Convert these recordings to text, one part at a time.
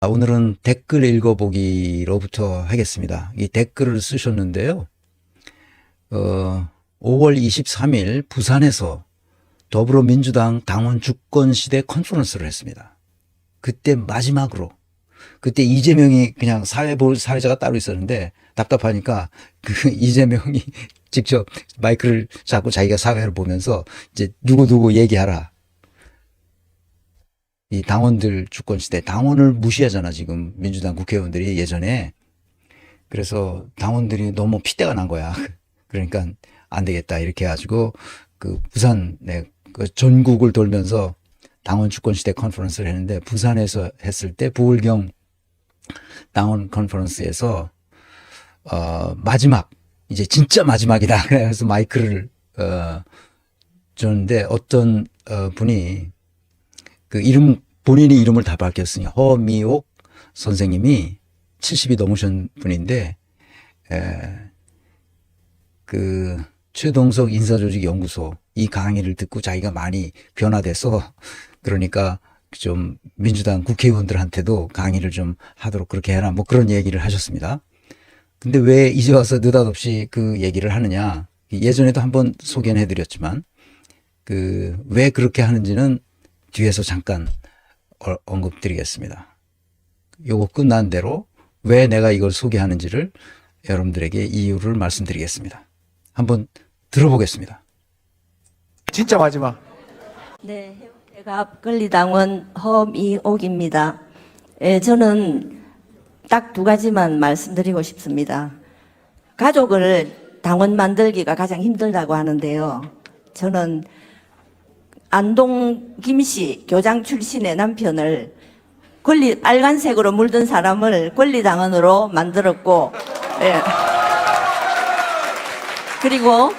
오늘은 댓글 읽어보기로부터 하겠습니다. 이 댓글을 쓰셨는데요. 5월 23일 부산에서 더불어민주당 당원 주권시대 컨퍼런스를 했습니다. 그때 마지막으로, 그때 이재명이 그냥 사회자가 따로 있었는데 답답하니까 그 이재명이 직접 마이크를 잡고 자기가 사회를 보면서 이제 누구 얘기하라. 이 당원들 주권시대, 당원을 무시하잖아, 지금 민주당 국회의원들이 예전에. 그래서 당원들이 너무 핏대가 난 거야. 그러니까 안 되겠다, 이렇게 해가지고 그 부산에 그 전국을 돌면서 당원 주권시대 컨퍼런스를 했는데, 부산에서 했을 때 부울경 당원 컨퍼런스에서 마지막, 이제 진짜 마지막이다. 그래서 마이크를 줬는데 어떤 분이 그 본인이 이름을 다 밝혔으니 허미옥 선생님이 70이 넘으신 분인데, 그 최동석 인사조직연구소 이 강의를 듣고 자기가 많이 변화돼서, 그러니까 좀 민주당 국회의원들한테도 강의를 좀 하도록 그렇게 해라, 뭐 그런 얘기를 하셨습니다. 근데 왜 이제 와서 느닷없이 그 얘기를 하느냐? 예전에도 한번 소개는 해드렸지만, 왜 그렇게 하는지는 뒤에서 잠깐 언급드리겠습니다. 요거 끝난 대로 왜 내가 이걸 소개하는지를 여러분들에게 이유를 말씀드리겠습니다. 한번 들어보겠습니다. 진짜 마지막. 네, 해운대갑 권리당원 허미옥입니다. 저는 딱 두 가지만 말씀드리고 싶습니다. 가족을 당원 만들기가 가장 힘들다고 하는데요. 저는 안동 김씨 교장 출신의 남편을 빨간색으로 물든 사람을 권리당원으로 만들었고, 그리고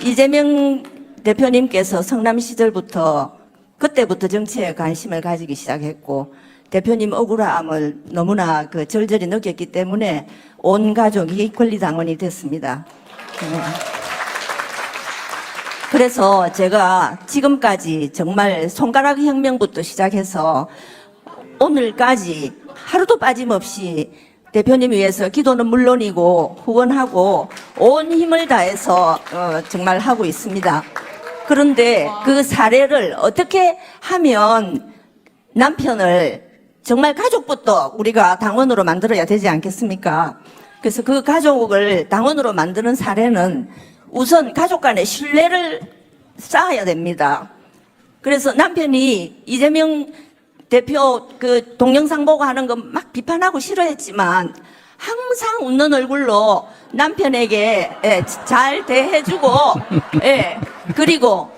이재명 대표님께서 성남 시절부터 그때부터 정치에 관심을 가지기 시작했고, 대표님 억울함을 너무나 절절히 느꼈기 때문에 온 가족이 권리당원이 됐습니다. 그래서 제가 지금까지 정말 손가락 혁명부터 시작해서 오늘까지 하루도 빠짐없이 대표님 위해서 기도는 물론이고 후원하고 온 힘을 다해서 정말 하고 있습니다. 그런데 그 사례를 어떻게 하면 남편을 정말 가족부터 우리가 당원으로 만들어야 되지 않겠습니까? 그래서 그 가족을 당원으로 만드는 사례는 우선 가족 간의 신뢰를 쌓아야 됩니다. 그래서 남편이 이재명 대표 그 동영상 보고 하는 거 막 비판하고 싫어했지만 항상 웃는 얼굴로 남편에게 잘 대해주고 그리고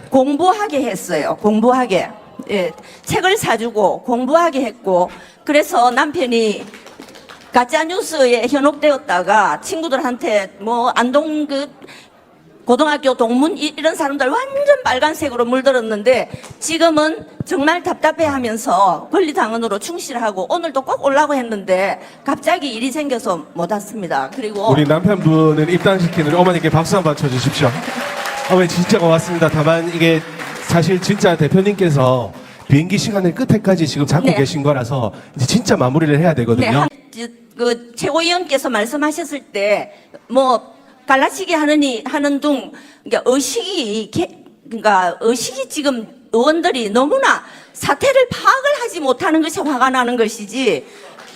공부하게 했어요. 공부하게. 책을 사주고 공부하게 했고, 그래서 남편이 가짜뉴스에 현혹되었다가 친구들한테 뭐 안동 고등학교 동문 이런 사람들 완전 빨간색으로 물들었는데, 지금은 정말 답답해하면서 권리당원으로 충실하고 오늘도 꼭 오려고 했는데 갑자기 일이 생겨서 못 왔습니다. 그리고 우리 남편분을 입당시키는 어머니께 박수 한번 쳐주십시오. 어머니 진짜 고맙습니다. 다만 이게 사실 진짜 대표님께서 비행기 시간을 끝에까지 지금 잡고 계신 거라서 이제 진짜 마무리를 해야 되거든요. 그 최고위원께서 말씀하셨을 때 뭐 갈라치기 하는 둥, 그러니까 의식이 지금 의원들이 너무나 사태를 파악을 하지 못하는 것이 화가 나는 것이지,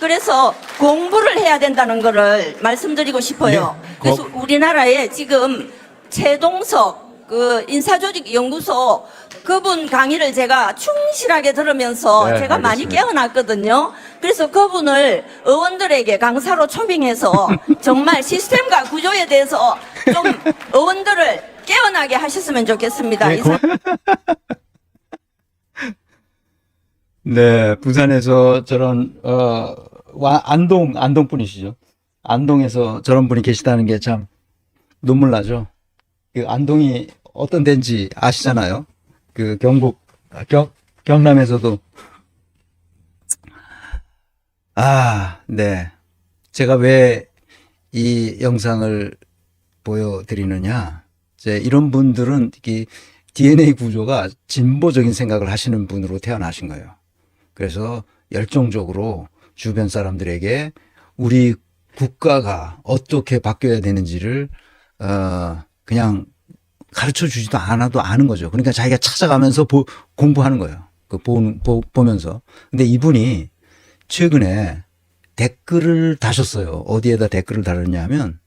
그래서 공부를 해야 된다는 것을 말씀드리고 싶어요. 그래서 우리나라에 지금 최동석 인사조직연구소 그분 강의를 제가 충실하게 들으면서 제가 많이 깨어났거든요. 그래서 그분을 의원들에게 강사로 초빙해서 정말 시스템과 구조에 대해서 좀 의원들을 깨어나게 하셨으면 좋겠습니다. 네, 부산에서 저런 안동 분이시죠. 안동에서 저런 분이 계시다는 게 참 눈물 나죠. 그 안동이 어떤 데인지 아시잖아요. 그 경남에서도. 네. 제가 왜 이 영상을 보여드리느냐. 이런 분들은 이 DNA 구조가 진보적인 생각을 하시는 분으로 태어나신 거예요. 그래서 열정적으로 주변 사람들에게 우리 국가가 어떻게 바뀌어야 되는지를 그냥 가르쳐 주지도 않아도 아는 거죠. 그러니까 자기가 찾아가면서 공부하는 거예요. 보면서. 근데 이분이 최근에 댓글을 다셨어요. 어디에다 댓글을 달았냐 하면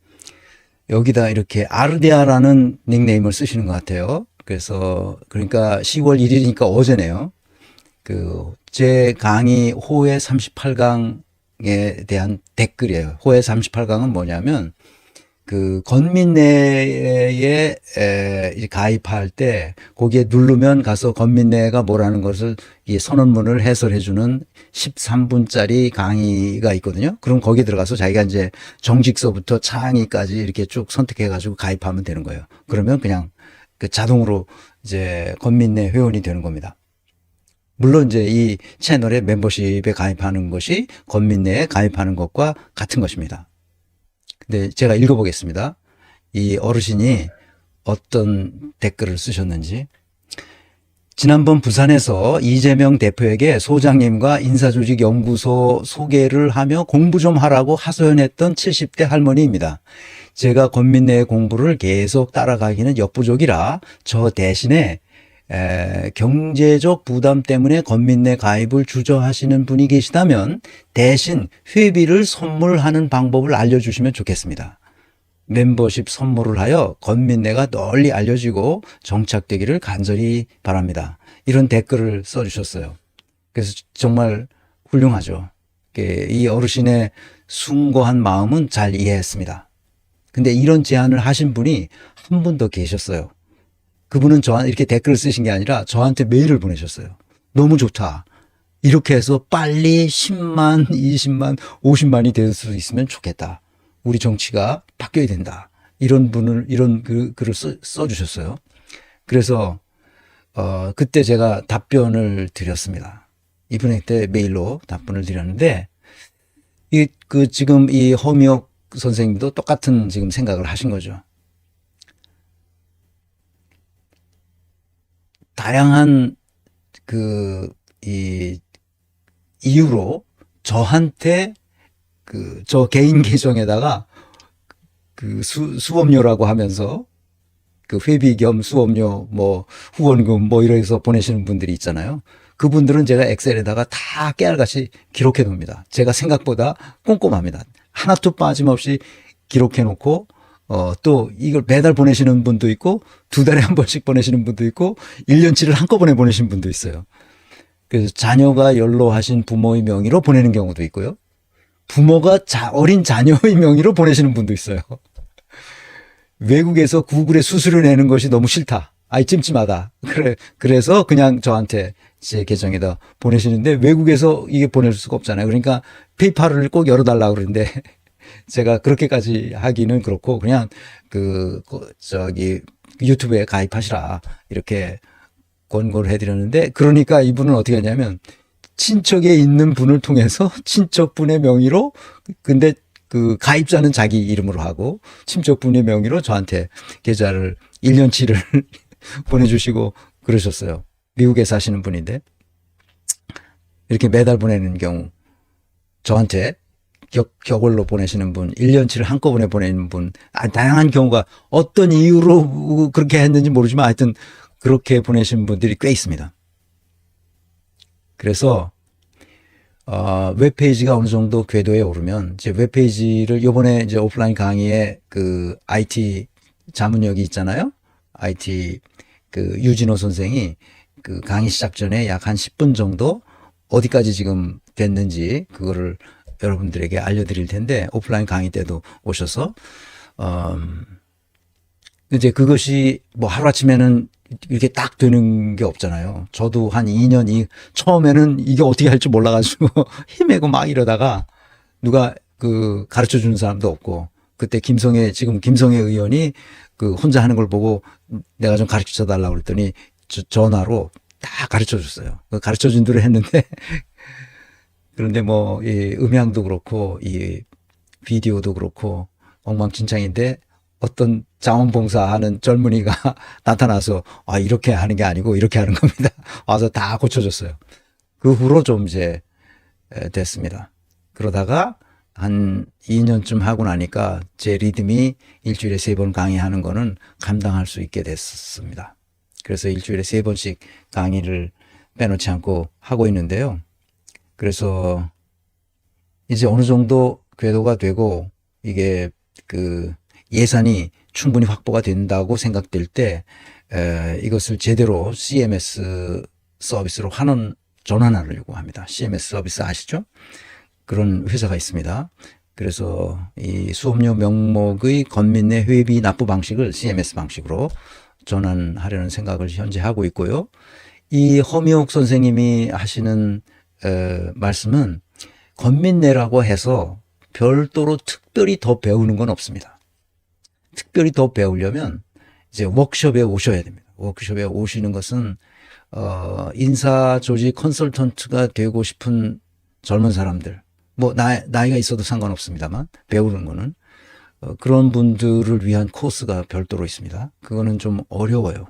여기다 이렇게 아르데아라는 닉네임을 쓰시는 것 같아요. 그래서 그러니까 10월 1일이니까 어제네요. 제 강의 호해 38강에 대한 댓글이에요. 호해 38강은 뭐냐면 건민내에 가입할 때 거기에 누르면 가서 건민내가 뭐라는 것을 이 선언문을 해설해 주는 13분짜리 강의가 있거든요. 그럼 거기 들어가서 자기가 이제 정직서부터 차항위까지 이렇게 쭉 선택해 가지고 가입하면 되는 거예요. 그러면 그냥 자동으로 이제 건민내 회원이 되는 겁니다. 물론 이제 이 채널의 멤버십에 가입하는 것이 건민내에 가입하는 것과 같은 것입니다. 근데 제가 읽어보겠습니다. 이 어르신이 어떤 댓글을 쓰셨는지. 지난번 부산에서 이재명 대표에게 소장님과 인사조직연구소 소개를 하며 공부 좀 하라고 하소연했던 70대 할머니입니다. 제가 건민내 공부를 계속 따라가기는 역부족이라 저 대신에 경제적 부담 때문에 건민내 가입을 주저하시는 분이 계시다면 대신 회비를 선물하는 방법을 알려주시면 좋겠습니다. 멤버십 선물을 하여 건민내가 널리 알려지고 정착되기를 간절히 바랍니다. 이런 댓글을 써주셨어요. 그래서 정말 훌륭하죠. 이 어르신의 숭고한 마음은 잘 이해했습니다. 근데 이런 제안을 하신 분이 한 분 더 계셨어요. 그분은 저한테 이렇게 댓글을 쓰신 게 아니라 저한테 메일을 보내셨어요. 너무 좋다. 이렇게 해서 빨리 10만, 20만, 50만이 될 수 있으면 좋겠다. 우리 정치가 바뀌어야 된다. 이런 글을 써주셨어요. 그래서, 그때 제가 답변을 드렸습니다. 이분한테 메일로 답변을 드렸는데, 지금 이 허미옥 선생님도 똑같은 지금 생각을 하신 거죠. 다양한 이유로 저한테 저 개인 계정에다가 수업료라고 하면서 회비 겸 수업료 후원금 이래서 보내시는 분들이 있잖아요. 그분들은 제가 엑셀에다가 다 깨알같이 기록해 놓습니다. 제가 생각보다 꼼꼼합니다. 하나도 빠짐없이 기록해 놓고 또 이걸 매달 보내시는 분도 있고 2달에 한 번씩 보내시는 분도 있고 1년치를 한꺼번에 보내시는 분도 있어요. 그래서 자녀가 연로하신 부모의 명의로 보내는 경우도 있고요. 부모가 어린 자녀의 명의로 보내시는 분도 있어요. 외국에서 구글에 수수료 내는 것이 너무 싫다. 아이 찜찜하다. 그래서 그냥 저한테 제 계정에다 보내시는데 외국에서 이게 보낼 수가 없잖아요. 그러니까 페이팔을 꼭 열어달라고 그러는데 제가 그렇게까지 하기는 그렇고 그냥 유튜브에 가입하시라 이렇게 권고를 해드렸는데 그러니까 이분은 어떻게 하냐면 친척에 있는 분을 통해서 친척분의 명의로 근데 가입자는 자기 이름으로 하고 친척분의 명의로 저한테 계좌를 1년치를 보내주시고 그러셨어요. 미국에 사시는 분인데 이렇게 매달 보내는 경우 저한테 격월로 보내시는 분, 1년치를 한꺼번에 보내는 분, 다양한 경우가 어떤 이유로 그렇게 했는지 모르지만 하여튼 그렇게 보내시는 분들이 꽤 있습니다. 그래서 웹페이지가 어느 정도 궤도에 오르면 제 웹페이지를 요번에 이제 오프라인 강의에 IT 자문역이 있잖아요. IT 유진호 선생이 강의 시작 전에 약 한 10분 정도 어디까지 지금 됐는지 그거를 여러분들에게 알려드릴 텐데 오프라인 강의 때도 오셔서 이제 그것이 하루아침에는 이렇게 딱 되는 게 없잖아요. 저도 한 2년 처음에는 이게 어떻게 할지 몰라가지고 헤매고 막 이러다가 누가 가르쳐 주는 사람도 없고 그때 지금 김성애 의원이 혼자 하는 걸 보고 내가 좀 가르쳐 달라고 그랬더니 전화로 다 가르쳐 줬어요. 가르쳐 준 대로 했는데 그런데 이 음향도 그렇고 이 비디오도 그렇고 엉망진창인데 어떤 자원봉사하는 젊은이가 나타나서 이렇게 하는 게 아니고 이렇게 하는 겁니다. 와서 다 고쳐줬어요. 그 후로 좀 이제 됐습니다. 그러다가 한 2년쯤 하고 나니까 제 리듬이 일주일에 3번 강의하는 거는 감당할 수 있게 됐습니다. 그래서 일주일에 3번씩 강의를 빼놓지 않고 하고 있는데요. 그래서 이제 어느 정도 궤도가 되고 이게 그 예산이 충분히 확보가 된다고 생각될 때 이것을 제대로 CMS 서비스로 전환하려고 합니다. CMS 서비스 아시죠? 그런 회사가 있습니다. 그래서 이 수업료 명목의 건민 내 회비 납부 방식을 CMS 방식으로 전환하려는 생각을 현재 하고 있고요. 이 허미옥 선생님이 하시는 말씀은 건민내라고 해서 별도로 특별히 더 배우는 건 없습니다. 특별히 더 배우려면 이제 워크숍에 오셔야 됩니다. 워크숍에 오시는 것은 인사 조직 컨설턴트가 되고 싶은 젊은 사람들, 뭐 나이가 있어도 상관없습니다만 배우는 거는 그런 분들을 위한 코스가 별도로 있습니다. 그거는 좀 어려워요.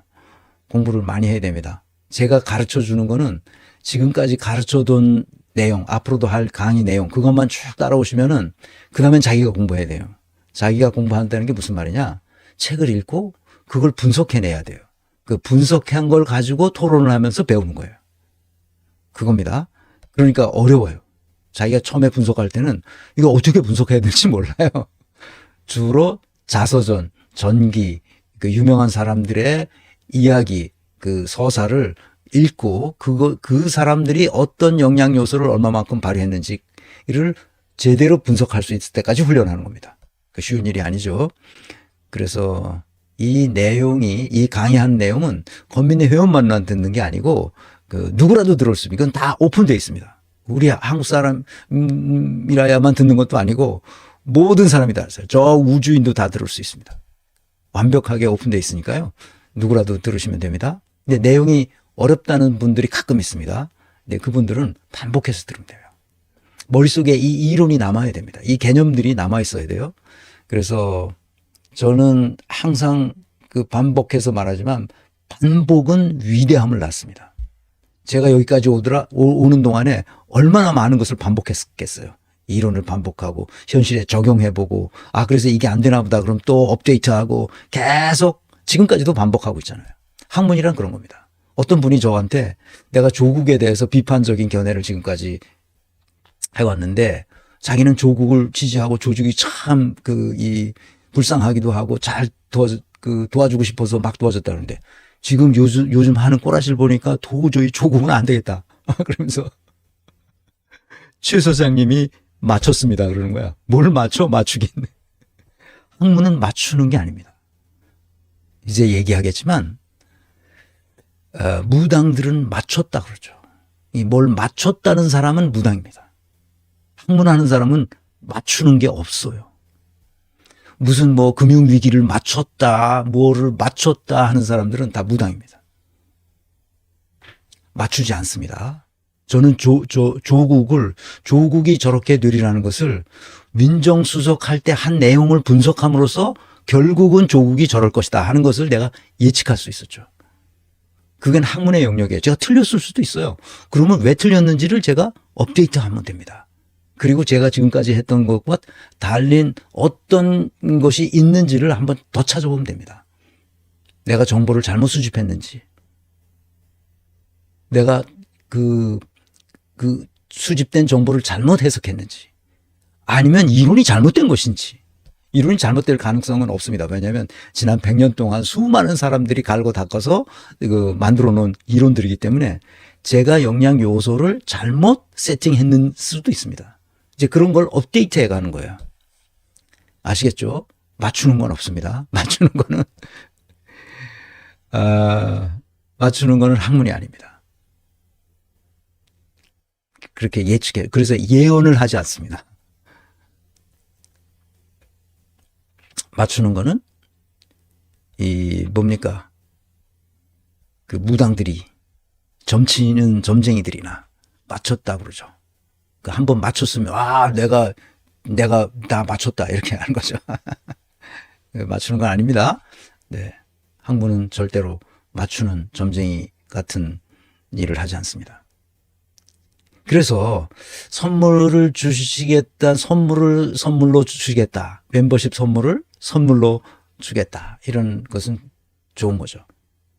공부를 많이 해야 됩니다. 제가 가르쳐 주는 거는 지금까지 가르쳐둔 내용, 앞으로도 할 강의 내용, 그것만 쭉 따라오시면은, 그 다음엔 자기가 공부해야 돼요. 자기가 공부한다는 게 무슨 말이냐? 책을 읽고 그걸 분석해내야 돼요. 그 분석한 걸 가지고 토론을 하면서 배우는 거예요. 그겁니다. 그러니까 어려워요. 자기가 처음에 분석할 때는 이거 어떻게 분석해야 될지 몰라요. 주로 자서전, 전기, 그 유명한 사람들의 이야기, 그 서사를 읽고 그 사람들이 어떤 영향 요소를 얼마만큼 발휘했는지를 제대로 분석할 수 있을 때까지 훈련하는 겁니다. 그 쉬운 일이 아니죠. 그래서 이 내용이, 이 강의하는 내용은 건민의 회원만만 듣는 게 아니고 그 누구라도 들을 수 있습니다. 이건 다 오픈되어 있습니다. 우리 한국 사람이라야만 듣는 것도 아니고 모든 사람이 다 있어요. 저 우주인도 다 들을 수 있습니다. 완벽하게 오픈되어 있으니까요. 누구라도 들으시면 됩니다. 근데 내용이 어렵다는 분들이 가끔 있습니다. 근데 그분들은 반복해서 들으면 돼요. 머릿속에 이 이론이 남아야 됩니다. 이 개념들이 남아 있어야 돼요. 그래서 저는 항상 그 반복해서 말하지만 반복은 위대함을 낳습니다. 제가 여기까지 오는 동안에 얼마나 많은 것을 반복했겠어요. 이론을 반복하고 현실에 적용해보고 그래서 이게 안 되나 보다 그럼 또 업데이트하고 계속 지금까지도 반복하고 있잖아요. 학문이란 그런 겁니다. 어떤 분이 저한테 내가 조국에 대해서 비판적인 견해를 지금까지 해왔는데 자기는 조국을 지지하고 조직이 참 불쌍하기도 하고 잘 도와주고 싶어서 막 도와줬다는데 지금 요즘 하는 꼬라지를 보니까 도저히 조국은 안 되겠다. 그러면서 최 소장님이 맞췄습니다. 그러는 거야. 뭘 맞춰? 맞추겠네. 학문은 맞추는 게 아닙니다. 이제 얘기하겠지만 무당들은 맞췄다 그러죠. 뭘 맞췄다는 사람은 무당입니다. 학문하는 사람은 맞추는 게 없어요. 무슨 금융위기를 맞췄다, 뭐를 맞췄다 하는 사람들은 다 무당입니다. 맞추지 않습니다. 저는 조국이 저렇게 되리라는 것을 민정수석할 때 한 내용을 분석함으로써 결국은 조국이 저럴 것이다 하는 것을 내가 예측할 수 있었죠. 그건 학문의 영역이에요. 제가 틀렸을 수도 있어요. 그러면 왜 틀렸는지를 제가 업데이트하면 됩니다. 그리고 제가 지금까지 했던 것과 달린 어떤 것이 있는지를 한번 더 찾아보면 됩니다. 내가 정보를 잘못 수집했는지, 내가 그 수집된 정보를 잘못 해석했는지, 아니면 이론이 잘못된 것인지. 이론이 잘못될 가능성은 없습니다. 왜냐하면 지난 100년 동안 수많은 사람들이 갈고 닦아서 만들어 놓은 이론들이기 때문에 제가 영양 요소를 잘못 세팅했는 수도 있습니다. 이제 그런 걸 업데이트 해 가는 거예요. 아시겠죠? 맞추는 건 없습니다. 맞추는 거는 학문이 아닙니다. 그렇게 예측해요. 그래서 예언을 하지 않습니다. 맞추는 거는 뭡니까? 그 무당들이 점치는 점쟁이들이나 맞췄다 그러죠. 그 한번 맞췄으면 내가 다 맞췄다 이렇게 하는 거죠. 맞추는 건 아닙니다. 네, 학문은 절대로 맞추는 점쟁이 같은 일을 하지 않습니다. 그래서 선물을 주시겠다, 선물로 주시겠다, 멤버십 선물을 선물로 주겠다. 이런 것은 좋은 거죠.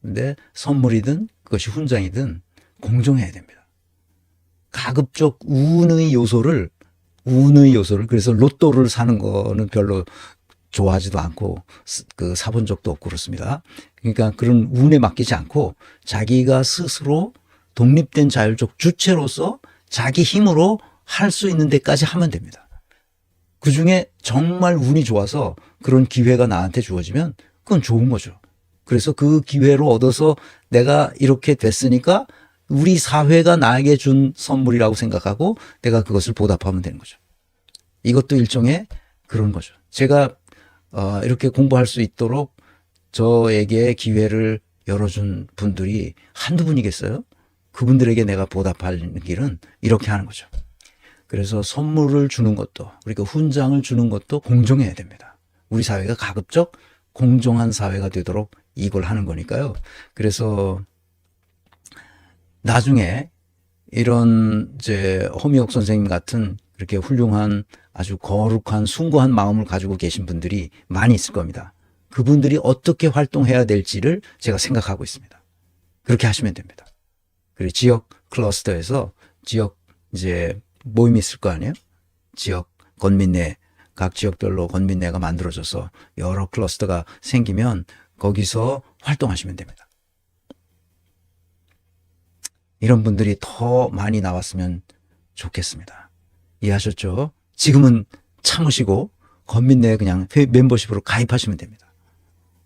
근데 선물이든 그것이 훈장이든 공정해야 됩니다. 가급적 운의 요소를 그래서 로또를 사는 거는 별로 좋아하지도 않고 사본 적도 없고 그렇습니다. 그러니까 그런 운에 맡기지 않고 자기가 스스로 독립된 자율적 주체로서 자기 힘으로 할 수 있는 데까지 하면 됩니다. 그중에 정말 운이 좋아서 그런 기회가 나한테 주어지면 그건 좋은 거죠. 그래서 그 기회로 얻어서 내가 이렇게 됐으니까 우리 사회가 나에게 준 선물이라고 생각하고 내가 그것을 보답하면 되는 거죠. 이것도 일종의 그런 거죠. 제가 이렇게 공부할 수 있도록 저에게 기회를 열어준 분들이 한두 분이겠어요? 그분들에게 내가 보답하는 길은 이렇게 하는 거죠. 그래서 선물을 주는 것도, 그러니까 훈장을 주는 것도 공정해야 됩니다. 우리 사회가 가급적 공정한 사회가 되도록 이걸 하는 거니까요. 그래서 나중에 이런 이제 허미옥 선생님 같은 그렇게 훌륭한 아주 거룩한 숭고한 마음을 가지고 계신 분들이 많이 있을 겁니다. 그분들이 어떻게 활동해야 될지를 제가 생각하고 있습니다. 그렇게 하시면 됩니다. 그리고 지역 클러스터에서 지역 이제 모임이 있을 거 아니에요? 지역 건민회, 각 지역별로 건민회가 만들어져서 여러 클러스터가 생기면 거기서 활동하시면 됩니다. 이런 분들이 더 많이 나왔으면 좋겠습니다. 이해하셨죠? 지금은 참으시고 건민회에 그냥 멤버십으로 가입하시면 됩니다.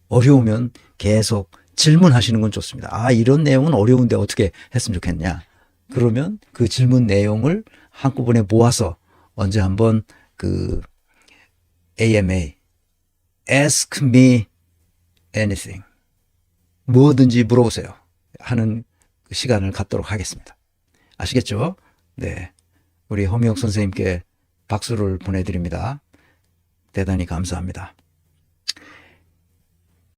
어려우면 계속 질문하시는 건 좋습니다. 아, 이런 내용은 어려운데 어떻게 했으면 좋겠냐. 그러면 그 질문 내용을 한꺼번에 모아서 언제 한번 그 AMA, Ask Me Anything, 뭐든지 물어보세요 하는 그 시간을 갖도록 하겠습니다. 아시겠죠? 네, 우리 허미옥 선생님께 박수를 보내드립니다. 대단히 감사합니다.